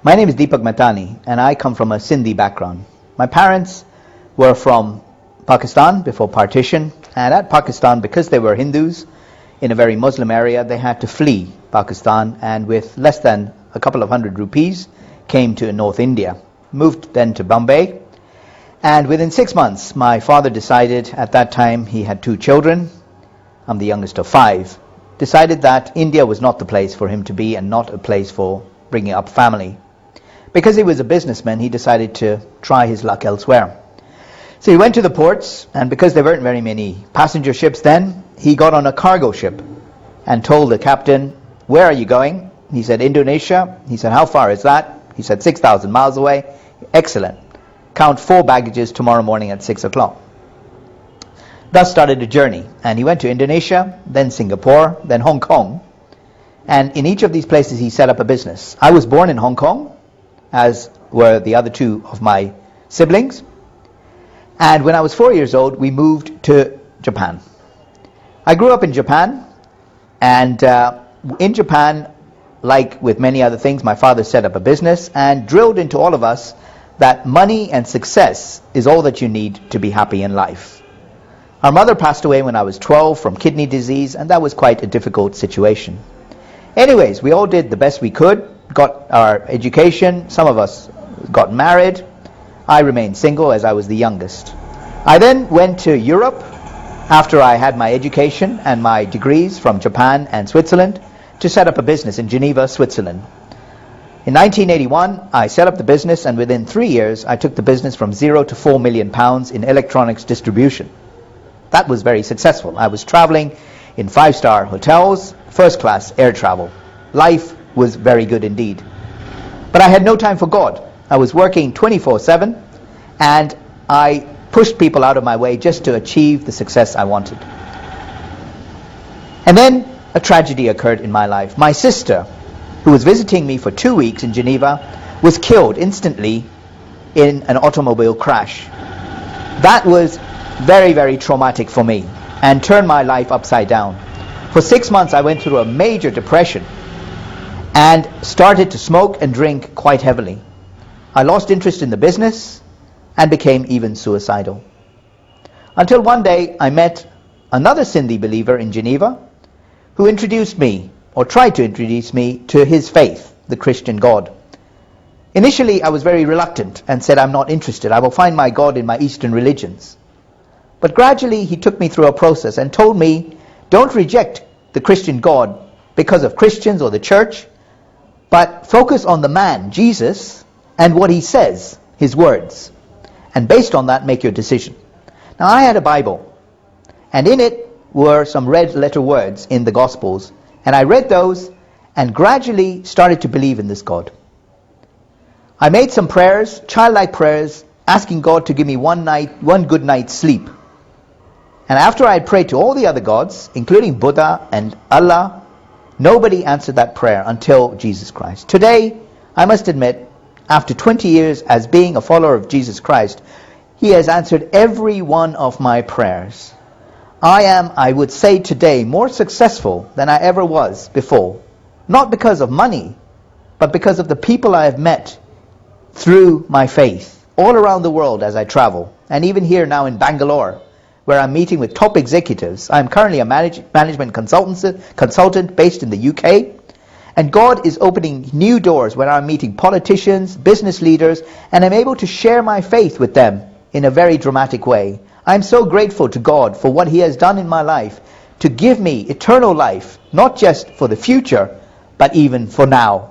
My name is Deepak Mahtani and I come from a Sindhi background. My parents were from Pakistan before partition, and at Pakistan, because they were Hindus in a very Muslim area, they had to flee Pakistan, and with less than a couple of hundred rupees came to North India, moved then to Bombay, and within 6 months my father decided, at that time he had 2 children, I'm the youngest of 5, decided that India was not the place for him to be and not a place for bringing up family. Because he was a businessman, he decided to try his luck elsewhere. So he went to the ports, and because there weren't very many passenger ships then, he got on a cargo ship and told the captain, "Where are you going?" He said, "Indonesia." He said, "How far is that?" He said, 6,000 miles away. "Excellent. Count 4 baggages tomorrow morning at 6 o'clock. Thus started a journey, and he went to Indonesia, then Singapore, then Hong Kong, and in each of these places he set up a business. I was born in Hong Kong, as were the other 2 of my siblings, and when I was 4 years old we moved to Japan. I grew up in Japan, and in Japan, like with many other things, my father set up a business and drilled into all of us that money and success is all that you need to be happy in life. Our mother passed away when I was 12 from kidney disease, and that was quite a difficult situation. Anyways, we all did the best we could, got our education, some of us got married. I remained single as I was the youngest. I then went to Europe after I had my education and my degrees from Japan and Switzerland to set up a business in Geneva, Switzerland. In 1981, I set up the business, and within 3 years I took the business from 0 to 4 million pounds in electronics distribution. That was very successful. I was traveling in 5-star hotels, first-class air travel. Life was very good indeed. But I had no time for God. I was working 24/7, and I pushed people out of my way just to achieve the success I wanted. And then a tragedy occurred in my life. My sister, who was visiting me for 2 weeks in Geneva, was killed instantly in an automobile crash. That was very, very traumatic for me and turned my life upside down. For 6 months I went through a major depression and started to smoke and drink quite heavily. I lost interest in the business and became even suicidal. Until one day I met another Sindhi believer in Geneva who introduced me, or tried to introduce me, to his faith, the Christian God. Initially I was very reluctant and said, "I'm not interested. I will find my God in my Eastern religions." But gradually he took me through a process and told me, "Don't reject the Christian God because of Christians or the church, but focus on the man, Jesus, and what he says, his words. And based on that, make your decision." Now I had a Bible, and in it were some red letter words in the Gospels, and I read those and gradually started to believe in this God. I made some prayers, childlike prayers, asking God to give me one good night's sleep. And after I had prayed to all the other gods, including Buddha and Allah, nobody answered that prayer until Jesus Christ. Today, I must admit, after 20 years as being a follower of Jesus Christ, He has answered every one of my prayers. I am, I would say today, more successful than I ever was before. Not because of money, but because of the people I have met through my faith, all around the world as I travel, and even here now in Bangalore, where I'm meeting with top executives. I'm currently a management consultant based in the UK, and God is opening new doors where I'm meeting politicians, business leaders, and I'm able to share my faith with them in a very dramatic way. I'm so grateful to God for what He has done in my life to give me eternal life, not just for the future, but even for now.